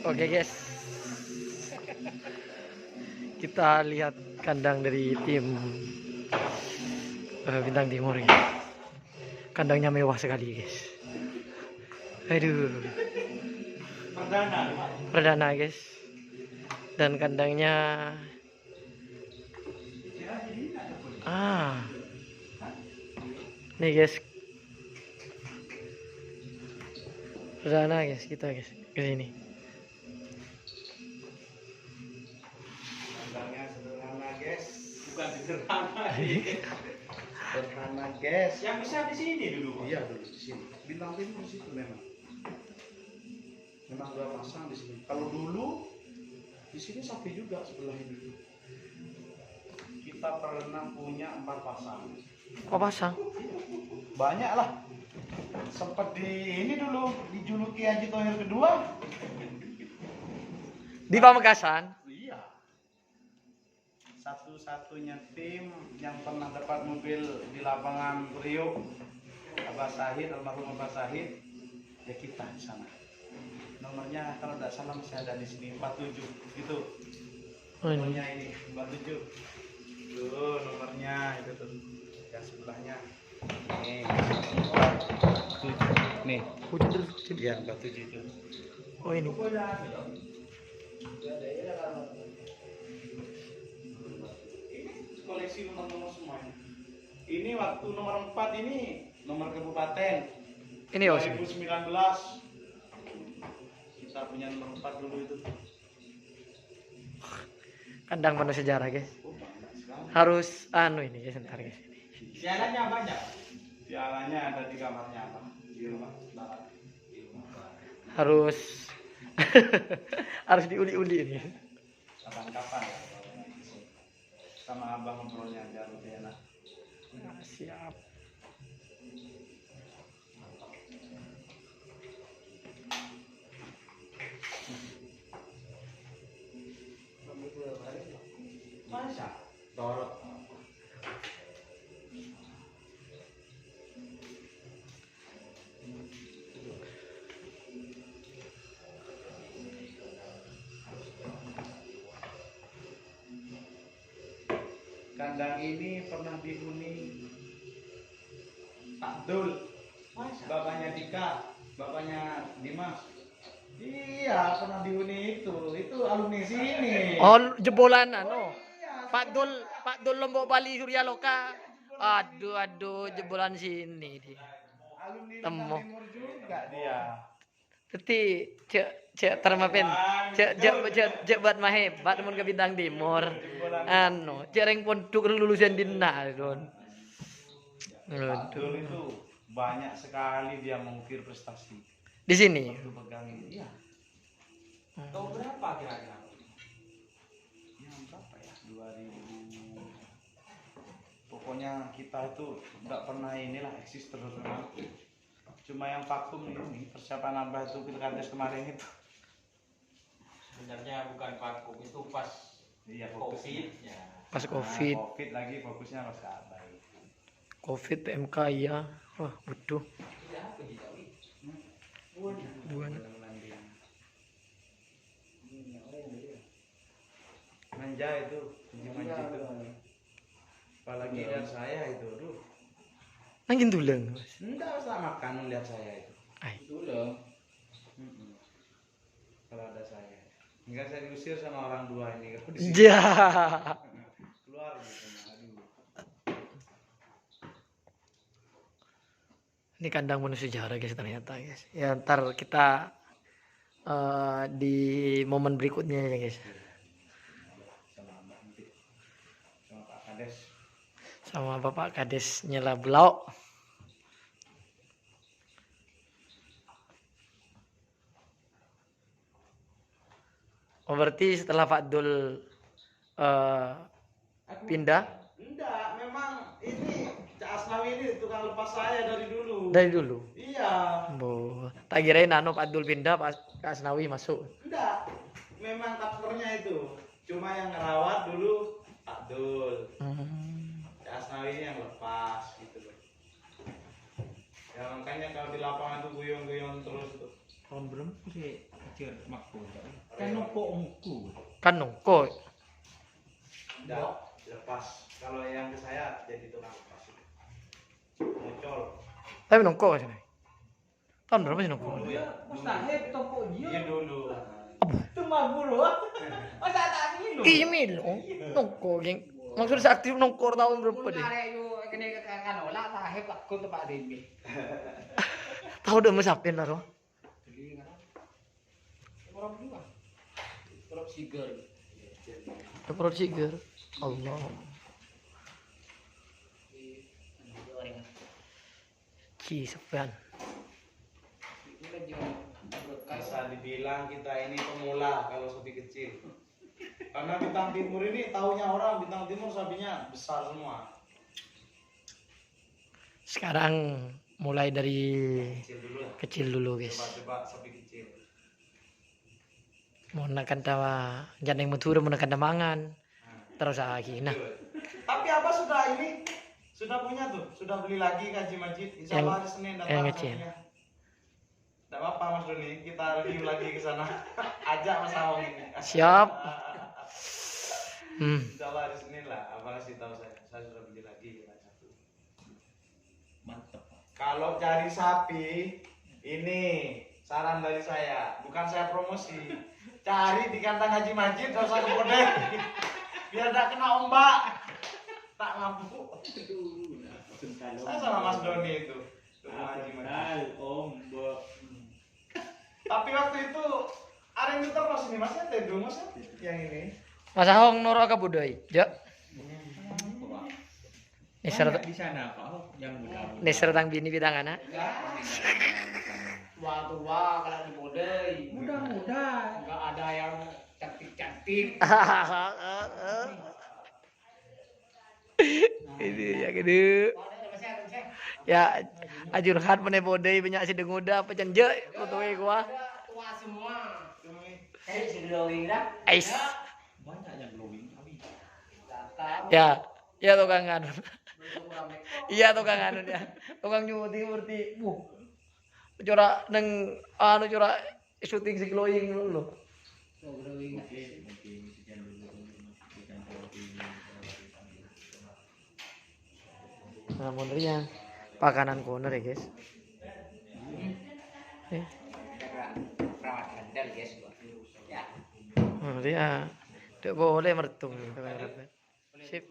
Oke guys, kita lihat kandang dari tim Bintang Timur ya. Kandangnya mewah sekali guys. Aduh, perdana guys. Dan kandangnya nih guys, perdana guys, kita guys ke sini. Kandangnya sederhana guys, bukan sederhana. Sederhana guys. Yang besar di sini dulu. Iya dulu di sini. Bintang Timur di situ memang. Memang 2 pasang di sini. Kalau dulu di sini sapi juga sebelah ini. Kita pernah punya 4 pasang. Oh pasang? Banyak lah. Sempat di ini dulu dijuluki Haji Thohir kedua. Di Pamekasan? Iya. Satu-satunya tim yang pernah dapat mobil di lapangan Priok, Abah Sahid, almarhum Abah Sahid, ya kita di sana. Nomornya kalau tidak salah masih ada di sini 47 gitu. Nomornya ini 47. Tuh nomornya itu tuh. Yang sebelahnya. Nih. 47. Nih. Ya 47 itu. Oh ini. Koleksi nomor-nomor semuanya. Ini waktu nomor 4 ini nomor kabupaten. Ini ya 2019. Kita punya nomor 4 dulu itu. Kandang penuh sejarah guys. Oh, bangga sekali. Harus ini guys, sebentar guys. Pialanya banyak. Pialanya ada di kamarnya apa? Di rumah barat. Harus harus diuli-uli ini. Kapan-kapan ya. Sama abang ngobrolnya biar lebih enak. Nah, siap. Masa? Dorot. Kandang ini pernah dihuni Pak Dul, bapaknya Dika, bapaknya Dimas. Iya, pernah dihuni itu alumni sini. Oh, jebolan Iya, Pak Dul Lombok Bali Surya Loka. Aduh, jebolan sini dia. alumni Temu. Bintang Timur juga dia. Teti cek termapin cek buat mahebat mun ke Bintang Timur. Cek reng pondok lulusan dina don. Pak Dul itu banyak sekali dia mengukir prestasi. Di sini. Waktu pegang ini. Iya. Tahun berapa kira-kira? Ya berapa ya? 2000. Pokoknya kita itu nggak pernah inilah eksis terus memang. Cuma yang vakum ini persiapan Abah itu pilkades kemarin itu. Sebenarnya bukan vakum, itu pas Iya, COVID ya. Pas COVID. Nah, COVID lagi fokusnya mas Abah. COVID PMK ya. Wah, waduh. Buana. Manja itu, manja itu. Apalagi lihat saya itu, aduh. Nangin tuleng. Enggak usah makan lihat saya itu. Ai. Tuleng. Kalau ada saya. Enggak, saya diusir sama orang tua ini. Kalau di sini Ja. keluar gitu. Aduh. Ini kandang penuh sejarah guys ternyata guys. Ya ntar kita di momen berikutnya ya guys. Sama Abah nanti. Sama Pak Kades. Sama Bapak Kades Nyela Blau. Oh berarti setelah Pak Dul pindah Enggak, memang ini Cak Asnawi ini tukang lepas saya dari dulu. dari dulu. Iya. Bo, tak kirain Pak Dul pindah Pak Asnawi masuk. Enggak, memang takdirnya itu. Cuma yang ngerawat dulu Pak Dul. Cak Asnawi ini yang lepas gitu loh. Ya makanya kalau di lapangan tuh guyong-guyong terus tuh. Tahun berapa sih kecil makku? Kan nongko ongku. Kan nongko. Enggak, lepas. Kalau yang ke saya jadi tukang lepas. Muncul. Tapi nongko sini. Tahun berapa sih nongko? Dulu ya. Mustahil toko Iya dulu. Itu mabur loh. Masa tak ini loh. Iya mil, nongko geng. Maksudnya seaktif nongko tahun berapa deh? Kene kan olah sahib aku tempat demi. Tahu udah mesapin lah roh. Orang dua. Orang sigar. Perut sigar. Allah. Ci sepian. Bisa dibilang kita ini pemula kalau sapi kecil. Karena bintang timur ini taunya orang bintang timur sapinya besar semua. Sekarang mulai dari Kecil dulu ya. kecil dulu guys. Coba-coba sapi kecil. Mau nakan tawa jangan yang menturun menekan mangan. Terus lagi. Nah, Tapi apa sudah ini? Sudah punya tuh, sudah beli lagi Kaji Majid. Insya Allah hari Senin datang. yang kecil. sapinya. Tidak apa-apa Mas Doni, kita review lagi ke sana. Ajak Mas Awang ini. Siap. Insya Allah hari Senin lah. Abang kasih tahu saya sudah beli lagi kita satu. Mantap. Kalau cari sapi, ini saran dari saya, bukan saya promosi. Cari di kandang Haji Majid, gak usah ke Podeng. Biar tidak kena ombak. Tak mampu. Saya sama Mas Doni itu. Ketemu Haji Majid. Ombak. Tapi waktu itu ada yang terus ini Mas Ente dulu Mas yang ini. Mas Ahong noro ka budoi. Jo. Neser Banyak di sana Pak yang muda. neser tang bini bidang anak. Tua-tua kalau di Bodai. Muda-muda. Enggak ada yang cantik-cantik. Ini ya gede. Ya ajurhat meneh bodai banyak si denguda pecan je kutuwe gua. Tua semua. Kayak si glowing dah. Ais. Banyak yang glowing tapi Ya, ya tukang anu. Iya tukang anu ya. Tukang nyuting murti. Cora neng anu cora syuting si glowing lho. Nah, benernya pakanan corner ya, guys. perawat handal guys. Ya. Dia tidak boleh mertung. Sip.